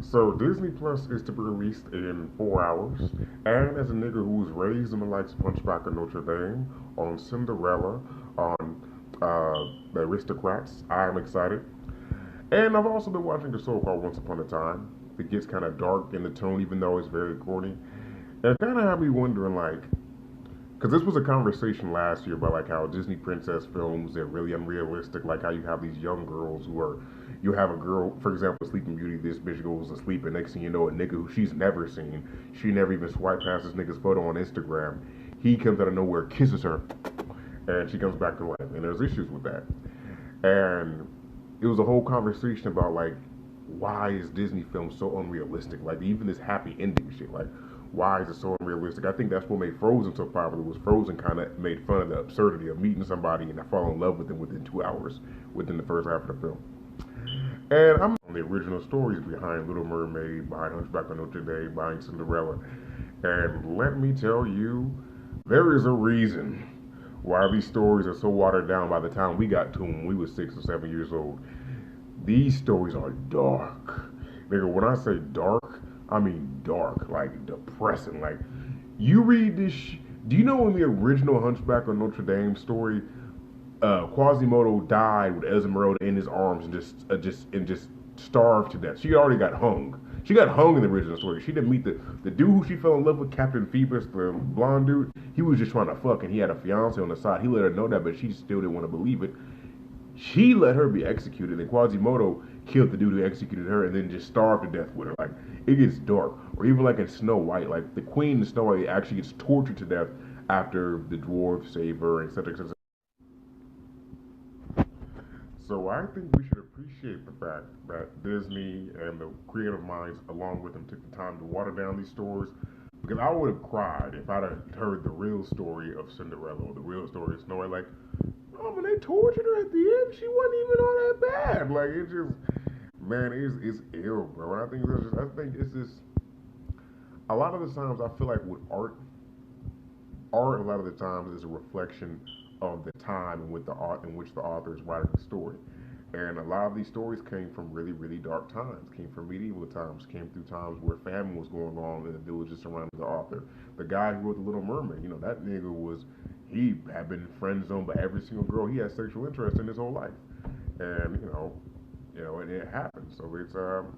So Disney Plus is to be released in 4 hours, and as a nigga who was raised in the likes of Hunchback of Notre Dame, on Cinderella, on the Aristocrats, I am excited. And I've also been watching a show called Once Upon a Time. It gets kind of dark in the tone, even though it's very corny. And it kind of had me wondering, like, because this was a conversation last year about like how Disney princess films are really unrealistic, like how you have these young girls who are, you have a girl, for example, Sleeping Beauty, this bitch goes to sleep, and next thing you know, a nigga who she's never seen, she never even swiped past this nigga's photo on Instagram, he comes out of nowhere, kisses her, and she comes back to life, and there's issues with that. And it was a whole conversation about like, why is Disney film so unrealistic? Like even this happy ending shit, like why is it so unrealistic? I think that's what made Frozen so popular. Was Frozen kind of made fun of the absurdity of meeting somebody and I fall in love with them within 2 hours, within the first half of the film. And I'm on the original stories behind Little Mermaid, behind Hunchback of Notre Dame, behind Cinderella. And let me tell you, there is a reason why these stories are so watered down by the time we got to them when we were 6 or 7 years old. These stories are dark. Nigga, when I say dark, I mean dark, like depressing. Like, you read this. Do you know in the original Hunchback of Notre Dame story, Quasimodo died with Esmeralda in his arms and just starved to death. She already got hung. She got hung in the original story. She didn't meet the dude who she fell in love with, Captain Phoebus, the blonde dude. He was just trying to fuck, and he had a fiance on the side. He let her know that, but she still didn't want to believe it. She let her be executed, and Quasimodo killed the dude who executed her, and then just starved to death with her. Like, it gets dark. Or even like in Snow White, like the queen in Snow White actually gets tortured to death after the dwarves save her, etc., etc. So I think we should appreciate the fact that Disney and the creative minds along with them took the time to water down these stories. Because I would have cried if I'd have heard the real story of Cinderella or the real story of Snow White. Like, oh, when they tortured her at the end, she wasn't even all that bad. Like, it's just, man, it's ill, bro. And I think it's just, a lot of the times I feel like with art a lot of the times is a reflection of the time and with the art in which the author is writing the story. And a lot of these stories came from really, really dark times, came from medieval times, came through times where famine was going on in the villages surrounding the author. The guy who wrote The Little Mermaid, you know, that nigga he had been friend zoned by every single girl he had sexual interest in his whole life. And, and it happens. So it's terrible.